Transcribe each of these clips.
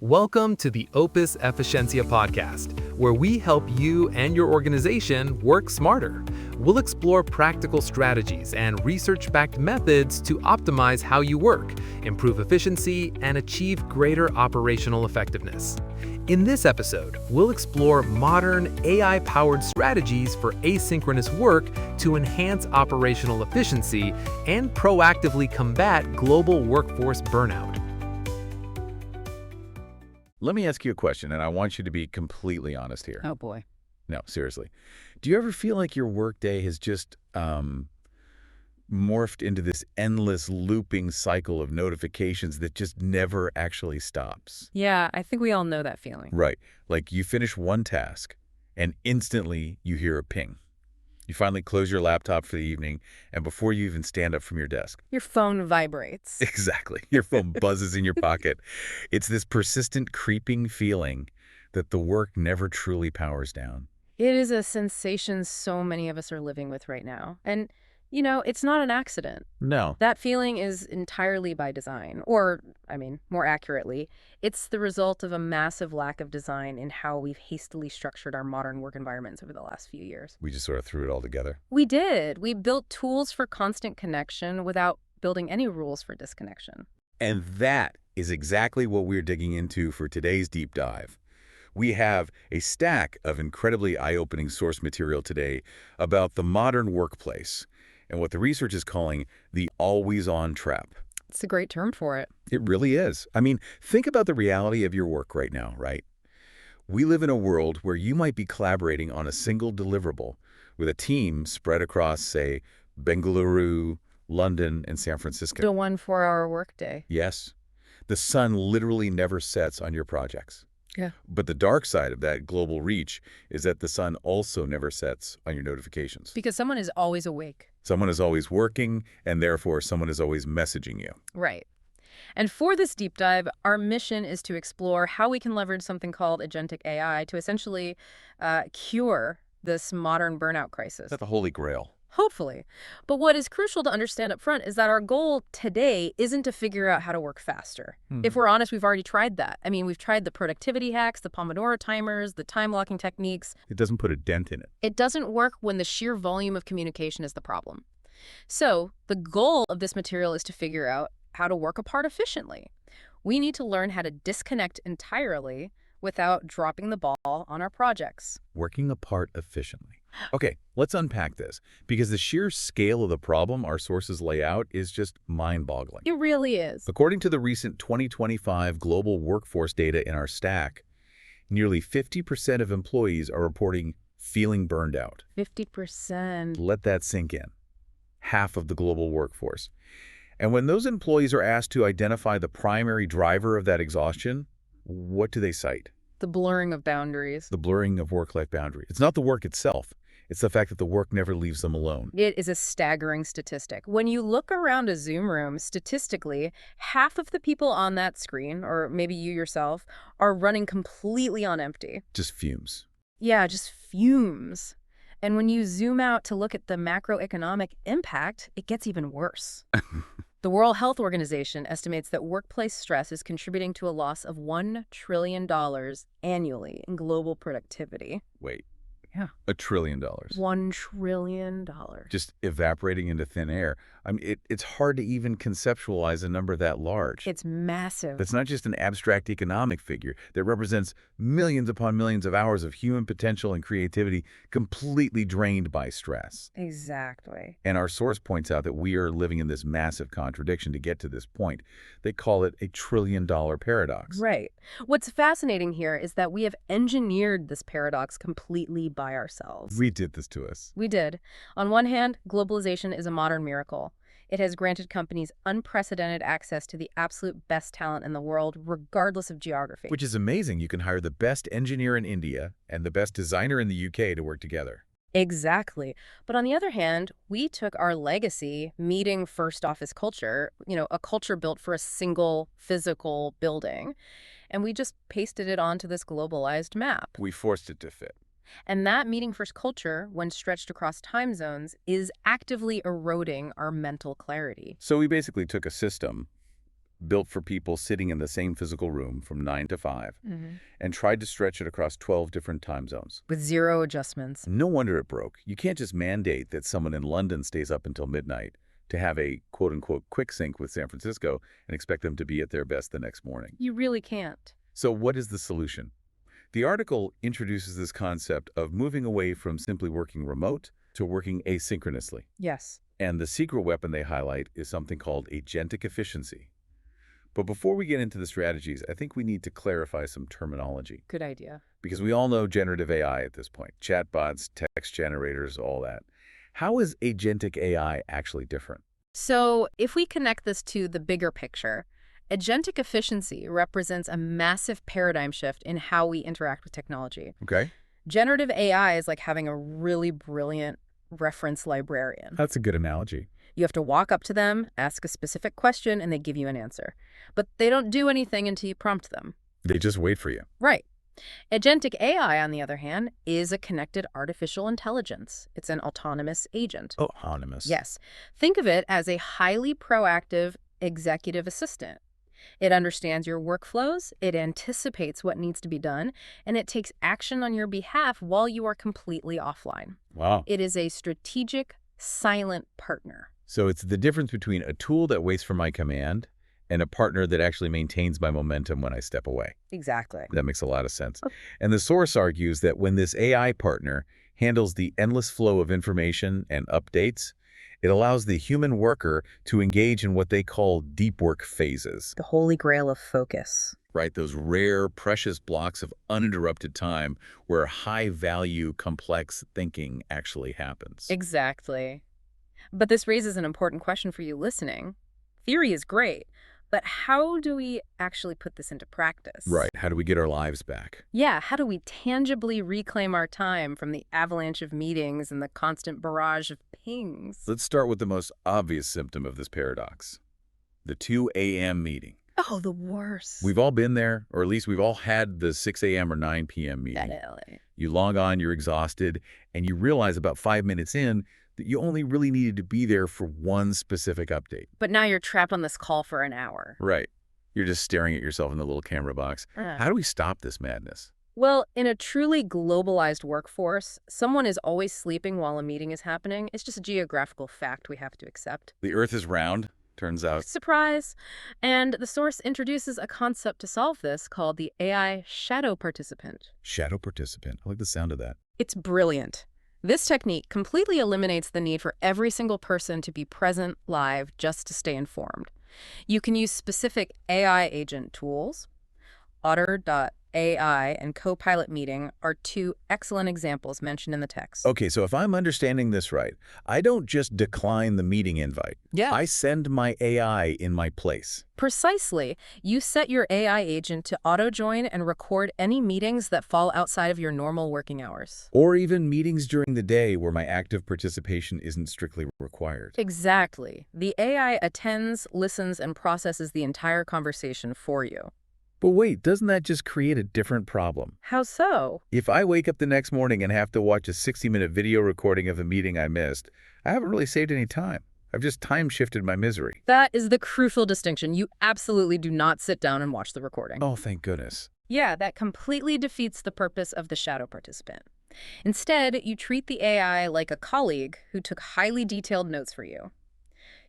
Welcome to the Opus Efficiencia podcast, where we help you and your organization work smarter. We'll explore practical strategies and research-backed methods to optimize how you work, improve efficiency, and achieve greater operational effectiveness. In this episode, we'll explore modern AI-powered strategies for asynchronous work to enhance operational efficiency and proactively combat global workforce burnout. Let me ask you a question, and I want you to be completely honest here. Oh, boy. No, seriously. Do you ever feel like your workday has just morphed into this endless looping cycle of notifications that just never actually stops? Yeah, I think we all know that feeling. Right. Like you finish one task, and instantly you hear a ping. You finally close your laptop for the evening, and before you even stand up from your desk. Your phone vibrates. Exactly. Your phone buzzes in your pocket. It's this persistent creeping feeling that the work never truly powers down. It is a sensation so many of us are living with right now. And, it's not an accident. No. That feeling is entirely by design. Or, more accurately, it's the result of a massive lack of design in how we've hastily structured our modern work environments over the last few years. We just sort of threw it all together. We did. We built tools for constant connection without building any rules for disconnection. And that is exactly what we're digging into for today's deep dive. We have a stack of incredibly eye-opening source material today about the modern workplace and what the research is calling the always-on trap. It's a great term for it. It really is. Think about the reality of your work right now, right? We live in a world where you might be collaborating on a single deliverable with a team spread across, say, Bengaluru, London, and San Francisco. The 1 4-hour workday. Yes. The sun literally never sets on your projects. Yeah. But the dark side of that global reach is that the sun also never sets on your notifications. Because someone is always awake. Someone is always working, and therefore someone is always messaging you. Right. And for this deep dive, our mission is to explore how we can leverage something called agentic AI to essentially cure this modern burnout crisis. Is that the holy grail? Hopefully. But what is crucial to understand up front is that our goal today isn't to figure out how to work faster. If we're honest, we've already tried that. We've tried the productivity hacks, the Pomodoro timers, the time blocking techniques. It doesn't put a dent in it. It doesn't work when the sheer volume of communication is the problem. So the goal of this material is to figure out how to work apart efficiently. We need to learn how to disconnect entirely without dropping the ball on our projects. Working apart efficiently. Okay, let's unpack this, because the sheer scale of the problem our sources lay out is just mind-boggling. It really is. According to the recent 2025 global workforce data in our stack, nearly 50% of employees are reporting feeling burned out. 50%. Let that sink in. Half of the global workforce. And when those employees are asked to identify the primary driver of that exhaustion, what do they cite? The blurring of boundaries. The blurring of work-life boundary. It's not the work itself. It's the fact that the work never leaves them alone. It is a staggering statistic. When you look around a Zoom room, statistically, half of the people on that screen, or maybe you yourself, are running completely on empty. Just fumes. Yeah, just fumes. And when you zoom out to look at the macroeconomic impact, it gets even worse. The World Health Organization estimates that workplace stress is contributing to a loss of $1 trillion annually in global productivity. Wait. Yeah. $1 trillion. $1 trillion. Just evaporating into thin air. It's hard to even conceptualize a number that large. It's massive. That's not just an abstract economic figure that represents millions upon millions of hours of human potential and creativity completely drained by stress. Exactly. And our source points out that we are living in this massive contradiction to get to this point. They call it a $1 trillion paradox. Right. What's fascinating here is that we have engineered this paradox completely by ourselves. We did this to us. We did. On one hand, globalization is a modern miracle. It has granted companies unprecedented access to the absolute best talent in the world, regardless of geography. Which is amazing. You can hire the best engineer in India and the best designer in the UK to work together. Exactly. But on the other hand, we took our legacy meeting first office culture, a culture built for a single physical building, and we just pasted it onto this globalized map. We forced it to fit. And that meeting first culture, when stretched across time zones, is actively eroding our mental clarity. So we basically took a system, built for people sitting in the same physical room from 9 to 5, and tried to stretch it across 12 different time zones. With zero adjustments. No wonder it broke. You can't just mandate that someone in London stays up until midnight to have a quote-unquote quick sync with San Francisco and expect them to be at their best the next morning. You really can't. So what is the solution? The article introduces this concept of moving away from simply working remote to working asynchronously. Yes. And the secret weapon they highlight is something called agentic efficiency. But before we get into the strategies, I think we need to clarify some terminology. Good idea. Because we all know generative AI at this point. Chatbots, text generators, all that. How is agentic AI actually different? So if we connect this to the bigger picture, agentic efficiency represents a massive paradigm shift in how we interact with technology. Okay. Generative AI is like having a really brilliant reference librarian. That's a good analogy. You have to walk up to them, ask a specific question, and they give you an answer. But they don't do anything until you prompt them. They just wait for you. Right. Agentic AI, on the other hand, is a connected artificial intelligence. It's an autonomous agent. Oh, autonomous. Yes. Think of it as a highly proactive executive assistant. It understands your workflows, it anticipates what needs to be done, and it takes action on your behalf while you are completely offline. Wow. It is a strategic, silent partner. So it's the difference between a tool that waits for my command and a partner that actually maintains my momentum when I step away. Exactly. That makes a lot of sense. And the source argues that when this AI partner handles the endless flow of information and updates, it allows the human worker to engage in what they call deep work phases. The holy grail of focus. Right, those rare, precious blocks of uninterrupted time where high-value, complex thinking actually happens. Exactly. But this raises an important question for you listening. Theory is great, but how do we actually put this into practice? Right, how do we get our lives back? Yeah, how do we tangibly reclaim our time from the avalanche of meetings and the constant barrage of pings? Let's start with the most obvious symptom of this paradox. The 2 a.m. meeting. Oh, the worst. We've all been there, or at least we've all had the 6 a.m. or 9 p.m. meeting. Definitely. You log on, you're exhausted, and you realize about 5 minutes in that you only really needed to be there for one specific update. But now you're trapped on this call for an hour. Right. You're just staring at yourself in the little camera box. How do we stop this madness? Well, in a truly globalized workforce, someone is always sleeping while a meeting is happening. It's just a geographical fact we have to accept. The Earth is round, turns out. Surprise! And the source introduces a concept to solve this called the AI shadow participant. Shadow participant. I like the sound of that. It's brilliant. This technique completely eliminates the need for every single person to be present live just to stay informed. You can use specific AI agent tools. Otter.ai and Copilot Meeting are two excellent examples mentioned in the text. Okay, so if I'm understanding this right, I don't just decline the meeting invite. Yeah. I send my AI in my place. Precisely. You set your AI agent to auto-join and record any meetings that fall outside of your normal working hours. Or even meetings during the day where my active participation isn't strictly required. Exactly. The AI attends, listens, and processes the entire conversation for you. But wait, doesn't that just create a different problem? How so? If I wake up the next morning and have to watch a 60-minute video recording of a meeting I missed, I haven't really saved any time. I've just time-shifted my misery. That is the crucial distinction. You absolutely do not sit down and watch the recording. Oh, thank goodness. Yeah, that completely defeats the purpose of the shadow participant. Instead, you treat the AI like a colleague who took highly detailed notes for you.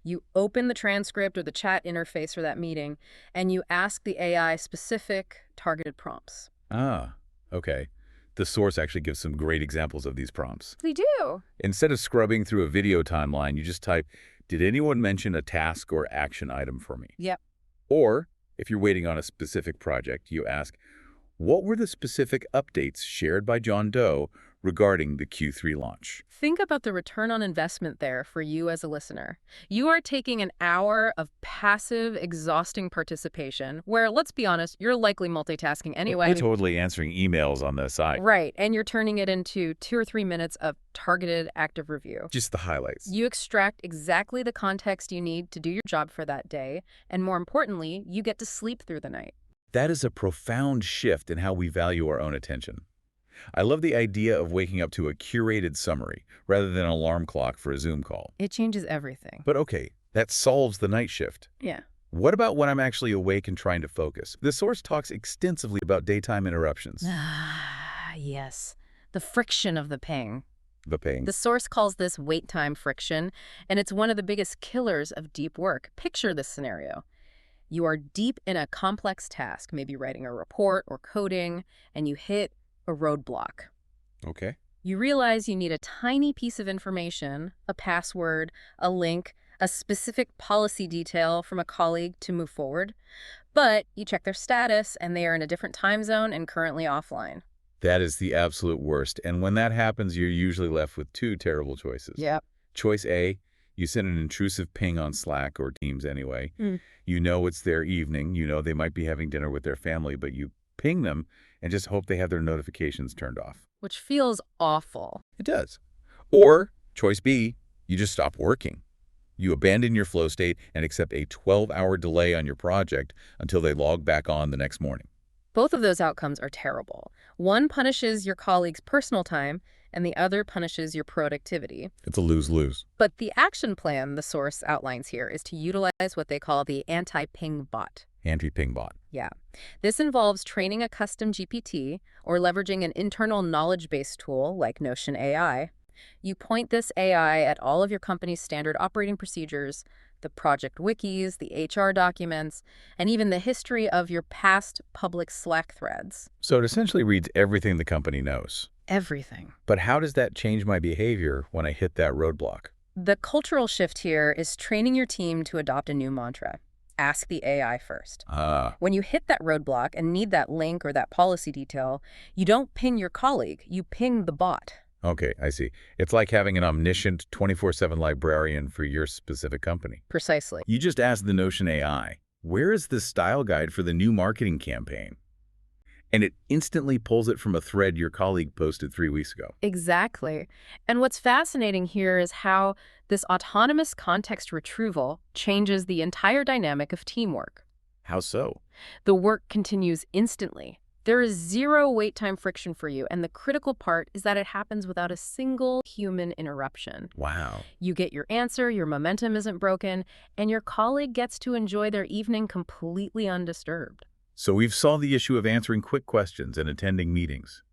You open the transcript or the chat interface for that meeting, and you ask the AI specific, targeted prompts. Ah, okay. The source actually gives some great examples of these prompts. They do. Instead of scrubbing through a video timeline, you just type, "Did anyone mention a task or action item for me?" Yep. Or, if you're waiting on a specific project, you ask, "What were the specific updates shared by John Doe regarding the Q3 launch?" Think about the return on investment there for you as a listener. You are taking an hour of passive, exhausting participation where, let's be honest, you're likely multitasking anyway. I'm totally answering emails on the side. Right, and you're turning it into 2 or 3 minutes of targeted active review. Just the highlights. You extract exactly the context you need to do your job for that day, and more importantly, you get to sleep through the night. That is a profound shift in how we value our own attention. I love the idea of waking up to a curated summary rather than an alarm clock for a Zoom call. It changes everything. But okay, that solves the night shift. Yeah. What about when I'm actually awake and trying to focus? The source talks extensively about daytime interruptions. Ah, yes. The friction of the ping. The pain. The source calls this wait time friction, and it's one of the biggest killers of deep work. Picture this scenario. You are deep in a complex task, maybe writing a report or coding, and you hit a roadblock. Okay. You realize you need a tiny piece of information, a password, a link, a specific policy detail from a colleague to move forward, but you check their status and they are in a different time zone and currently offline. That is the absolute worst. And when that happens, you're usually left with two terrible choices. Yep. Choice A, you send an intrusive ping on Slack or Teams anyway. Mm. You know it's their evening. You know they might be having dinner with their family, but you ping them and just hope they have their notifications turned off. Which feels awful. It does. Or, choice B, you just stop working. You abandon your flow state and accept a 12-hour delay on your project until they log back on the next morning. Both of those outcomes are terrible. One punishes your colleague's personal time, and the other punishes your productivity. It's a lose-lose. But the action plan the source outlines here is to utilize what they call the anti-ping bot. Anti-ping bot. Yeah. This involves training a custom GPT or leveraging an internal knowledge-based tool like Notion AI. You point this AI at all of your company's standard operating procedures, the project wikis, the HR documents, and even the history of your past public Slack threads. So it essentially reads everything the company knows. Everything. But how does that change my behavior when I hit that roadblock? The cultural shift here is training your team to adopt a new mantra. Ask the AI first. When you hit that roadblock and need that link or that policy detail, you don't ping your colleague, you ping the bot. Okay, I see. It's like having an omniscient 24/7 librarian for your specific company. Precisely. You just asked the Notion AI, where is the style guide for the new marketing campaign? And it instantly pulls it from a thread your colleague posted 3 weeks ago. Exactly. And what's fascinating here is how this autonomous context retrieval changes the entire dynamic of teamwork. How so? The work continues instantly. There is zero wait time friction for you, and the critical part is that it happens without a single human interruption. Wow. You get your answer, your momentum isn't broken, and your colleague gets to enjoy their evening completely undisturbed. So we've solved the issue of answering quick questions and attending meetings.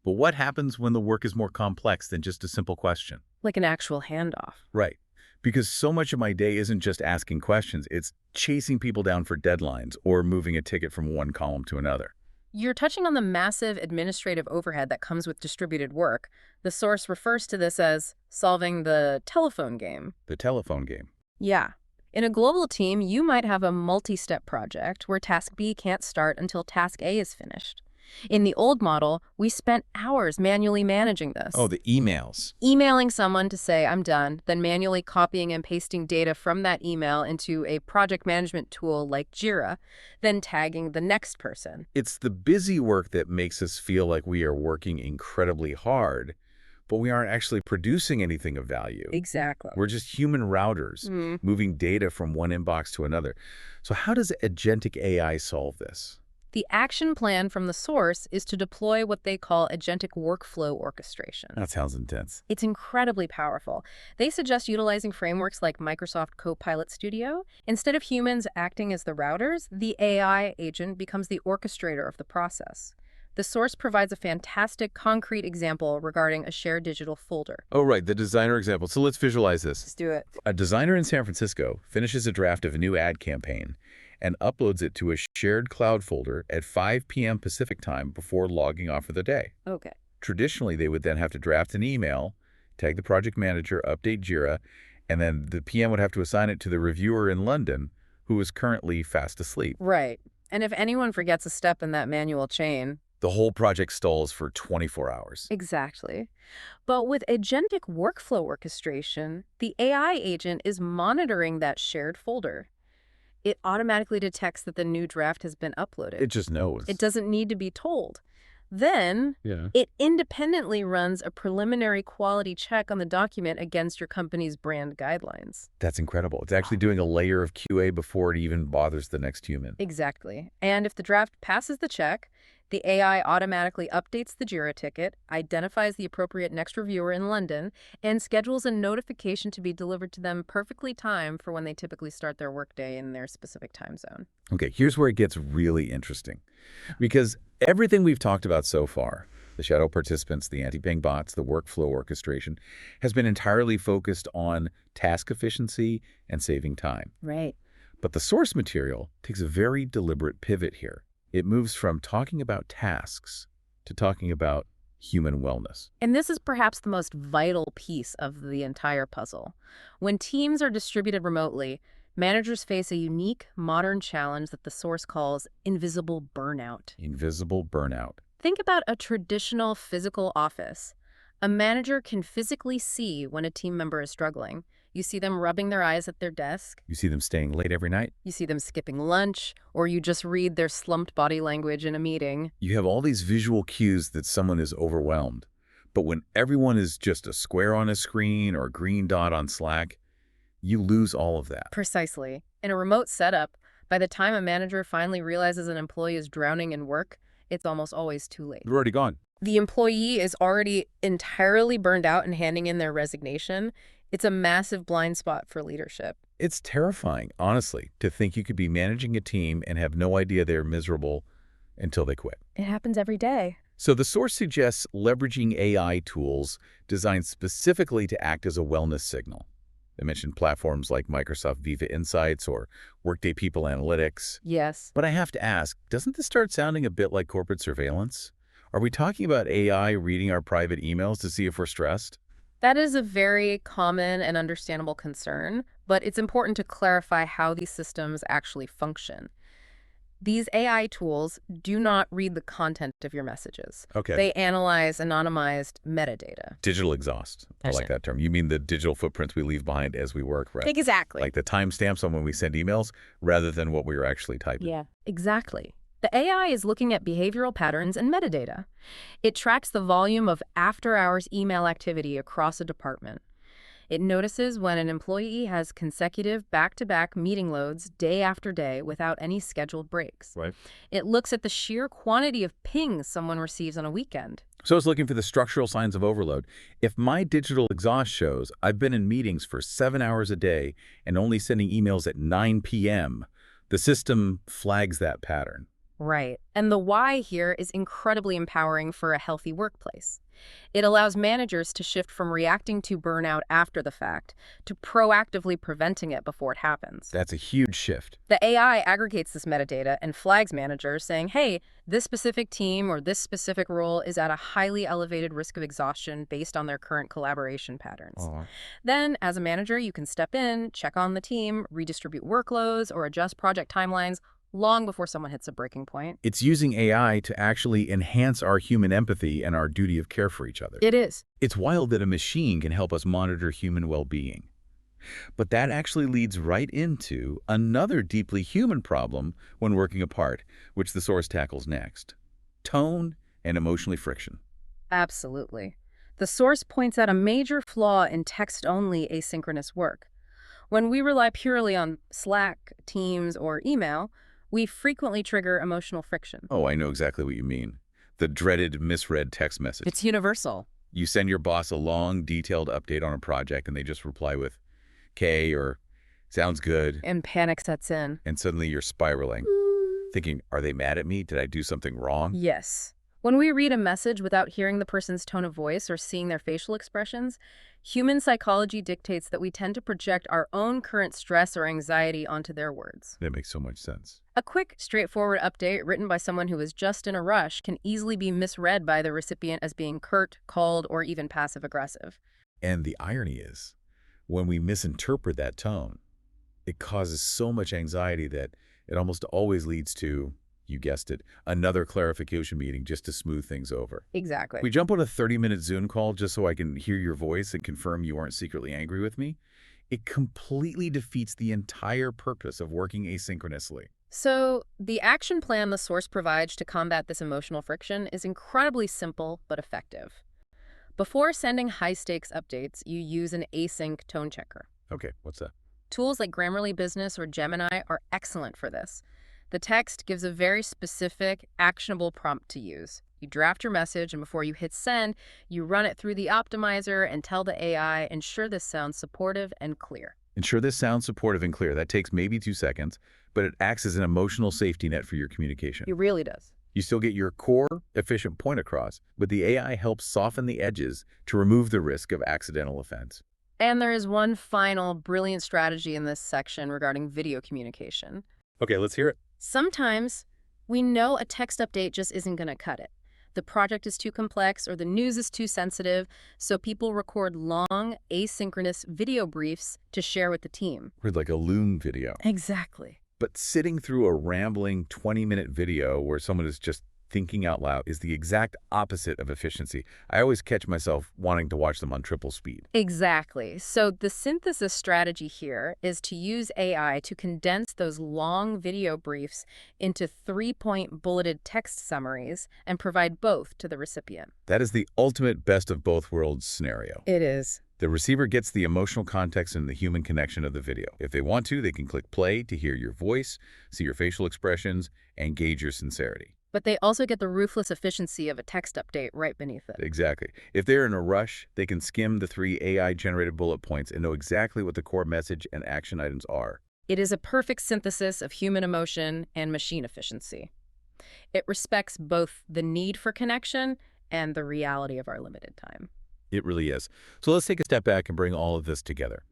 But what happens when the work is more complex than just a simple question? Like an actual handoff. Right. Because so much of my day isn't just asking questions, it's chasing people down for deadlines or moving a ticket from one column to another. You're touching on the massive administrative overhead that comes with distributed work. The source refers to this as solving the telephone game. The telephone game. Yeah. In a global team, you might have a multi-step project where task B can't start until task A is finished. In the old model, we spent hours manually managing this. Oh, the emails. Emailing someone to say, I'm done, then manually copying and pasting data from that email into a project management tool like Jira, then tagging the next person. It's the busy work that makes us feel like we are working incredibly hard, but we aren't actually producing anything of value. Exactly. We're just human routers, moving data from one inbox to another. So how does agentic AI solve this? The action plan from the source is to deploy what they call agentic workflow orchestration. That sounds intense. It's incredibly powerful. They suggest utilizing frameworks like Microsoft Copilot Studio. Instead of humans acting as the routers, the AI agent becomes the orchestrator of the process. The source provides a fantastic concrete example regarding a shared digital folder. Oh, right, the designer example. So let's visualize this. Let's do it. A designer in San Francisco finishes a draft of a new ad campaign and uploads it to a shared cloud folder at 5 p.m. Pacific time before logging off for the day. Okay. Traditionally, they would then have to draft an email, tag the project manager, update Jira, and then the PM would have to assign it to the reviewer in London, who is currently fast asleep. Right. And if anyone forgets a step in that manual chain, The whole project stalls for 24 hours. exactly. But with agentic workflow orchestration, the AI agent is monitoring that shared folder. It automatically detects that the new draft has been uploaded. It just knows. It doesn't need to be told. Then, it independently runs a preliminary quality check on the document against your company's brand guidelines. That's incredible. It's actually doing a layer of QA before it even bothers the next human. Exactly. And if the draft passes the check, The AI automatically updates the Jira ticket, identifies the appropriate next reviewer in London, and schedules a notification to be delivered to them perfectly timed for when they typically start their workday in their specific time zone. Okay, here's where it gets really interesting. Because everything we've talked about so far, the shadow participants, the anti-ping bots, the workflow orchestration, has been entirely focused on task efficiency and saving time. Right. But the source material takes a very deliberate pivot here. It moves from talking about tasks to talking about human wellness. And this is perhaps the most vital piece of the entire puzzle. When teams are distributed remotely, managers face a unique, modern challenge that the source calls invisible burnout. Invisible burnout. Think about a traditional physical office. A manager can physically see when a team member is struggling. You see them rubbing their eyes at their desk. You see them staying late every night. You see them skipping lunch, or you just read their slumped body language in a meeting. You have all these visual cues that someone is overwhelmed. But when everyone is just a square on a screen or a green dot on Slack, you lose all of that. Precisely. In a remote setup, by the time a manager finally realizes an employee is drowning in work, it's almost always too late. They're already gone. The employee is already entirely burned out and handing in their resignation. It's a massive blind spot for leadership. It's terrifying, honestly, to think you could be managing a team and have no idea they're miserable until they quit. It happens every day. So the source suggests leveraging AI tools designed specifically to act as a wellness signal. They mentioned platforms like Microsoft Viva Insights or Workday People Analytics. Yes. But I have to ask, doesn't this start sounding a bit like corporate surveillance? Are we talking about AI reading our private emails to see if we're stressed? That is a very common and understandable concern, but it's important to clarify how these systems actually function. These AI tools do not read the content of your messages. Okay. They analyze anonymized metadata. Digital exhaust. I like that term. You mean the digital footprints we leave behind as we work, right? Exactly. Like the timestamps on when we send emails rather than what we were actually typing. Yeah, exactly. The AI is looking at behavioral patterns and metadata. It tracks the volume of after-hours email activity across a department. It notices when an employee has consecutive back-to-back meeting loads day after day without any scheduled breaks. Right. It looks at the sheer quantity of pings someone receives on a weekend. So it's looking for the structural signs of overload. If my digital exhaust shows I've been in meetings for 7 hours a day and only sending emails at 9 p.m., the system flags that pattern. Right. And the why here is incredibly empowering for a healthy workplace. It allows managers to shift from reacting to burnout after the fact to proactively preventing it before it happens. That's a huge shift. The AI aggregates this metadata and flags managers saying, hey, this specific team or this specific role is at a highly elevated risk of exhaustion based on their current collaboration patterns. Then, as a manager, you can step in, check on the team, redistribute workloads, or adjust project timelines long before someone hits a breaking point. It's using AI to actually enhance our human empathy and our duty of care for each other. It is. It's wild that a machine can help us monitor human well-being. But that actually leads right into another deeply human problem when working apart, which the source tackles next: tone and emotional friction. Absolutely. The source points out a major flaw in text-only asynchronous work. When we rely purely on Slack, Teams, or email, we frequently trigger emotional friction. Oh, I know exactly what you mean. The dreaded misread text message. It's universal. You send your boss a long, detailed update on a project, and they just reply with K or sounds good. And panic sets in. And suddenly you're spiraling, thinking, are they mad at me? Did I do something wrong? Yes. When we read a message without hearing the person's tone of voice or seeing their facial expressions, human psychology dictates that we tend to project our own current stress or anxiety onto their words. That makes so much sense. A quick, straightforward update written by someone who is just in a rush can easily be misread by the recipient as being curt, cold, or even passive-aggressive. And the irony is, when we misinterpret that tone, it causes so much anxiety that it almost always leads to, you guessed it, another clarification meeting just to smooth things over. Exactly. We jump on a 30-minute Zoom call just so I can hear your voice and confirm you aren't secretly angry with me. It completely defeats the entire purpose of working asynchronously. So, the action plan the source provides to combat this emotional friction is incredibly simple but effective. Before sending high-stakes updates, you use an async tone checker. Okay, what's that? Tools like Grammarly Business or Gemini are excellent for this. The text gives a very specific, actionable prompt to use. You draft your message, and before you hit send, you run it through the optimizer and tell the AI, ensure this sounds supportive and clear. Ensure this sounds supportive and clear. That takes maybe 2 seconds, but it acts as an emotional safety net for your communication. It really does. You still get your core, efficient point across, but the AI helps soften the edges to remove the risk of accidental offense. And there is one final brilliant strategy in this section regarding video communication. Okay, let's hear it. Sometimes we know a text update just isn't going to cut it. The project is too complex or the news is too sensitive, so people record long, asynchronous video briefs to share with the team. Read like a Loom video. Exactly. But sitting through a rambling 20-minute video where someone is just thinking out loud is the exact opposite of efficiency. I always catch myself wanting to watch them on triple speed. Exactly. So the synthesis strategy here is to use AI to condense those long video briefs into 3-point bulleted text summaries and provide both to the recipient. That is the ultimate best of both worlds scenario. It is. The receiver gets the emotional context and the human connection of the video. If they want to, they can click play to hear your voice, see your facial expressions, and gauge your sincerity. But they also get the ruthless efficiency of a text update right beneath it. Exactly. If they're in a rush, they can skim the 3 AI-generated bullet points and know exactly what the core message and action items are. It is a perfect synthesis of human emotion and machine efficiency. It respects both the need for connection and the reality of our limited time. It really is. So let's take a step back and bring all of this together.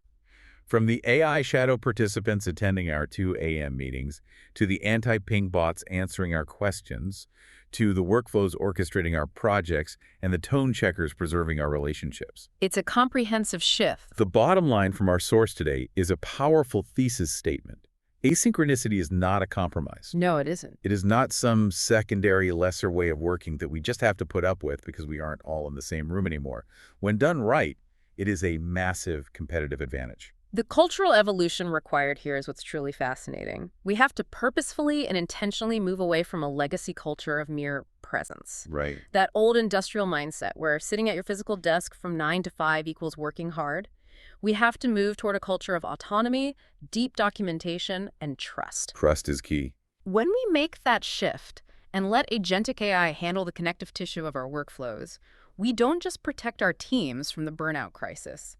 From the AI shadow participants attending our 2 a.m. meetings, to the anti-ping bots answering our questions, to the workflows orchestrating our projects, and the tone checkers preserving our relationships. It's a comprehensive shift. The bottom line from our source today is a powerful thesis statement. Asynchronicity is not a compromise. No, it isn't. It is not some secondary, lesser way of working that we just have to put up with because we aren't all in the same room anymore. When done right, it is a massive competitive advantage. The cultural evolution required here is what's truly fascinating. We have to purposefully and intentionally move away from a legacy culture of mere presence. Right. That old industrial mindset where sitting at your physical desk from 9 to 5 equals working hard. We have to move toward a culture of autonomy, deep documentation, and trust. Trust is key. When we make that shift and let agentic AI handle the connective tissue of our workflows, we don't just protect our teams from the burnout crisis.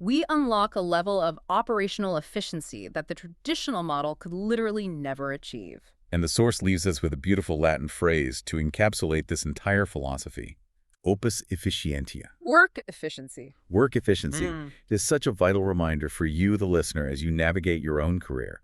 We unlock a level of operational efficiency that the traditional model could literally never achieve. And the source leaves us with a beautiful Latin phrase to encapsulate this entire philosophy. Opus efficientia. Work efficiency. Work efficiency. It is such a vital reminder for you, the listener, as you navigate your own career.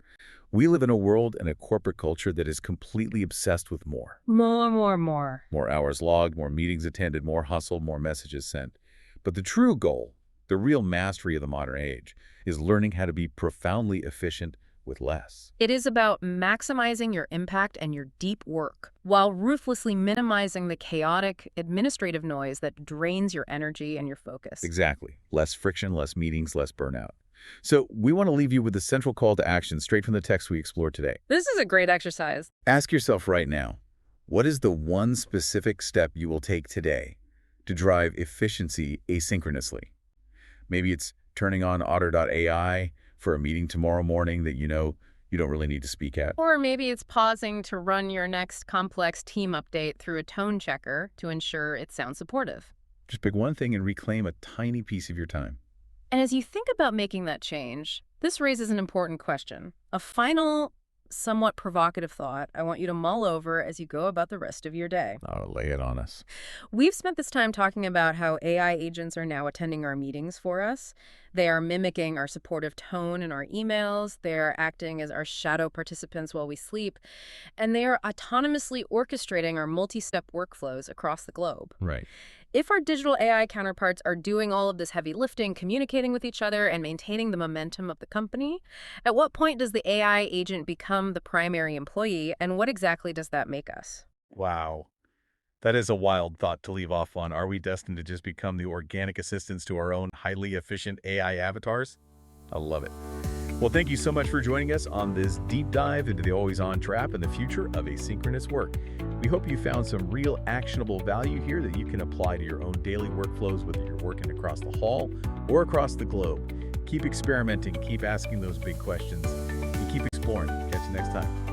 We live in a world and a corporate culture that is completely obsessed with more. More. More hours logged, more meetings attended, more hustle, more messages sent. But the true goal, the real mastery of the modern age, is learning how to be profoundly efficient with less. It is about maximizing your impact and your deep work, while ruthlessly minimizing the chaotic administrative noise that drains your energy and your focus. Exactly. Less friction, less meetings, less burnout. So we want to leave you with the central call to action straight from the text we explored today. This is a great exercise. Ask yourself right now, what is the one specific step you will take today to drive efficiency asynchronously? Maybe it's turning on Otter.ai for a meeting tomorrow morning that you know you don't really need to speak at. Or maybe it's pausing to run your next complex team update through a tone checker to ensure it sounds supportive. Just pick one thing and reclaim a tiny piece of your time. And as you think about making that change, this raises an important question. A final, somewhat provocative thought I want you to mull over as you go about the rest of your day. Oh, lay it on us. We've spent this time talking about how AI agents are now attending our meetings for us. They are mimicking our supportive tone in our emails. They're acting as our shadow participants while we sleep. And they are autonomously orchestrating our multi-step workflows across the globe. Right. If our digital AI counterparts are doing all of this heavy lifting, communicating with each other, and maintaining the momentum of the company, at what point does the AI agent become the primary employee, and what exactly does that make us? Wow. That is a wild thought to leave off on. Are we destined to just become the organic assistants to our own highly efficient AI avatars? I love it. Well, thank you so much for joining us on this deep dive into the always-on trap and the future of asynchronous work. We hope you found some real actionable value here that you can apply to your own daily workflows, whether you're working across the hall or across the globe. Keep experimenting, keep asking those big questions, and keep exploring. Catch you next time.